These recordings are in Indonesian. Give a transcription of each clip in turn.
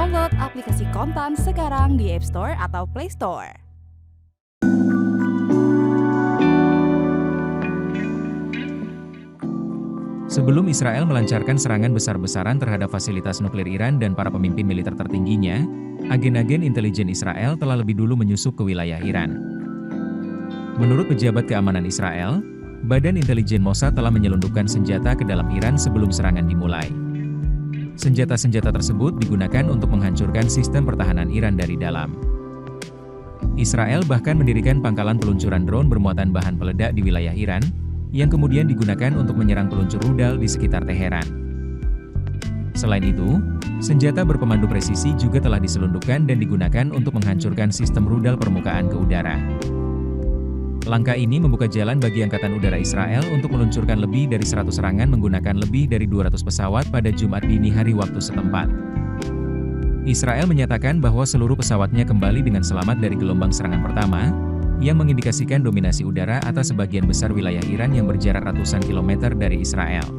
Download aplikasi Kontan sekarang di App Store atau Play Store. Sebelum Israel melancarkan serangan besar-besaran terhadap fasilitas nuklir Iran dan para pemimpin militer tertingginya, agen-agen intelijen Israel telah lebih dulu menyusup ke wilayah Iran. Menurut pejabat keamanan Israel, Badan Intelijen Mossad telah menyelundupkan senjata ke dalam Iran sebelum serangan dimulai. Senjata-senjata tersebut digunakan untuk menghancurkan sistem pertahanan Iran dari dalam. Israel bahkan mendirikan pangkalan peluncuran drone bermuatan bahan peledak di wilayah Iran, yang kemudian digunakan untuk menyerang peluncur rudal di sekitar Teheran. Selain itu, senjata berpemandu presisi juga telah diselundupkan dan digunakan untuk menghancurkan sistem rudal permukaan ke udara. Langkah ini membuka jalan bagi Angkatan Udara Israel untuk meluncurkan lebih dari 100 serangan menggunakan lebih dari 200 pesawat pada Jumat dini hari waktu setempat. Israel menyatakan bahwa seluruh pesawatnya kembali dengan selamat dari gelombang serangan pertama, yang mengindikasikan dominasi udara atas sebagian besar wilayah Iran yang berjarak ratusan kilometer dari Israel.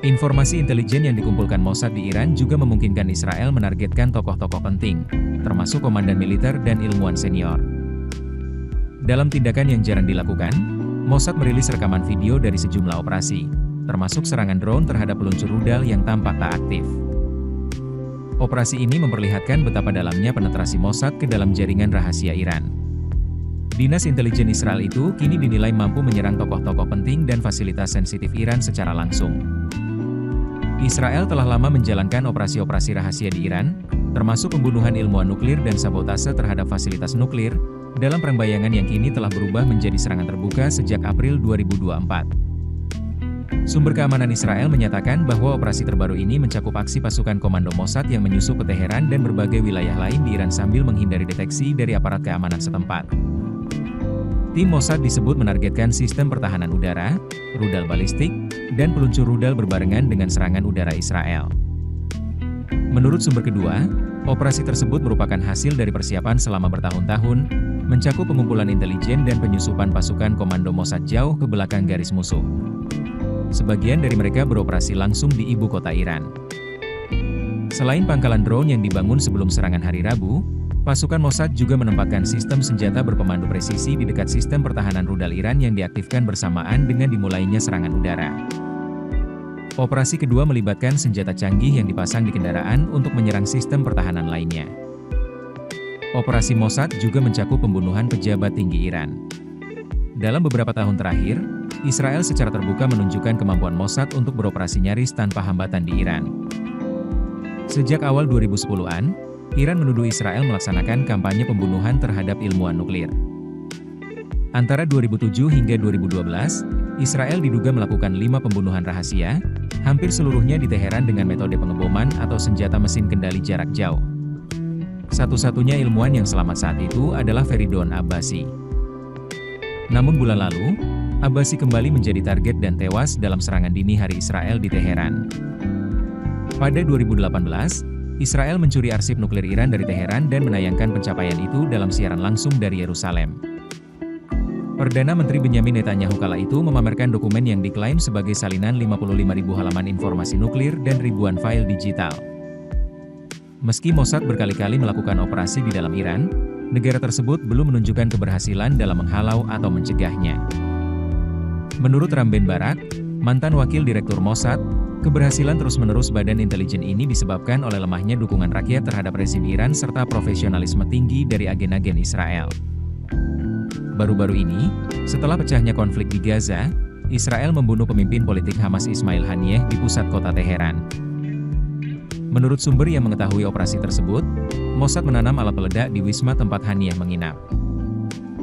Informasi intelijen yang dikumpulkan Mossad di Iran juga memungkinkan Israel menargetkan tokoh-tokoh penting, termasuk komandan militer dan ilmuwan senior. Dalam tindakan yang jarang dilakukan, Mossad merilis rekaman video dari sejumlah operasi, termasuk serangan drone terhadap peluncur rudal yang tampak tak aktif. Operasi ini memperlihatkan betapa dalamnya penetrasi Mossad ke dalam jaringan rahasia Iran. Dinas intelijen Israel itu kini dinilai mampu menyerang tokoh-tokoh penting dan fasilitas sensitif Iran secara langsung. Israel telah lama menjalankan operasi-operasi rahasia di Iran, termasuk pembunuhan ilmuwan nuklir dan sabotase terhadap fasilitas nuklir, dalam perembayangan yang kini telah berubah menjadi serangan terbuka sejak April 2024. Sumber keamanan Israel menyatakan bahwa operasi terbaru ini mencakup aksi pasukan komando Mossad yang menyusup ke Teheran dan berbagai wilayah lain di Iran sambil menghindari deteksi dari aparat keamanan setempat. Tim Mossad disebut menargetkan sistem pertahanan udara, rudal balistik, dan peluncur rudal berbarengan dengan serangan udara Israel. Menurut sumber kedua, operasi tersebut merupakan hasil dari persiapan selama bertahun-tahun, mencakup pengumpulan intelijen dan penyusupan pasukan komando Mossad jauh ke belakang garis musuh. Sebagian dari mereka beroperasi langsung di ibu kota Iran. Selain pangkalan drone yang dibangun sebelum serangan hari Rabu, pasukan Mossad juga menempatkan sistem senjata berpemandu presisi di dekat sistem pertahanan rudal Iran yang diaktifkan bersamaan dengan dimulainya serangan udara. Operasi kedua melibatkan senjata canggih yang dipasang di kendaraan untuk menyerang sistem pertahanan lainnya. Operasi Mossad juga mencakup pembunuhan pejabat tinggi Iran. Dalam beberapa tahun terakhir, Israel secara terbuka menunjukkan kemampuan Mossad untuk beroperasi nyaris tanpa hambatan di Iran. Sejak awal 2010-an, Iran menuduh Israel melaksanakan kampanye pembunuhan terhadap ilmuwan nuklir. Antara 2007 hingga 2012, Israel diduga melakukan 5 pembunuhan rahasia, hampir seluruhnya di Teheran dengan metode pengeboman atau senjata mesin kendali jarak jauh. Satu-satunya ilmuwan yang selamat saat itu adalah Feridun Abbasi. Namun bulan lalu, Abbasi kembali menjadi target dan tewas dalam serangan dini hari Israel di Teheran. Pada 2018, Israel mencuri arsip nuklir Iran dari Teheran dan menayangkan pencapaian itu dalam siaran langsung dari Yerusalem. Perdana Menteri Benyamin Netanyahu kala itu memamerkan dokumen yang diklaim sebagai salinan 55.000 halaman informasi nuklir dan ribuan file digital. Meski Mossad berkali-kali melakukan operasi di dalam Iran, negara tersebut belum menunjukkan keberhasilan dalam menghalau atau mencegahnya. Menurut Ram Ben Barak, mantan wakil direktur Mossad, keberhasilan terus-menerus badan intelijen ini disebabkan oleh lemahnya dukungan rakyat terhadap rezim Iran serta profesionalisme tinggi dari agen-agen Israel. Baru-baru ini, setelah pecahnya konflik di Gaza, Israel membunuh pemimpin politik Hamas Ismail Haniyeh di pusat kota Teheran. Menurut sumber yang mengetahui operasi tersebut, Mossad menanam alat peledak di wisma tempat Haniyeh menginap.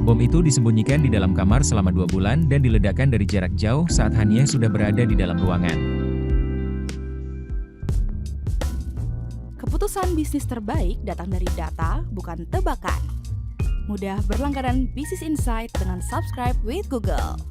Bom itu disembunyikan di dalam kamar selama 2 bulan dan diledakkan dari jarak jauh saat Haniyeh sudah berada di dalam ruangan. Keputusan bisnis terbaik datang dari data, bukan tebakan. Mudah berlangganan Business Insight dengan subscribe with Google.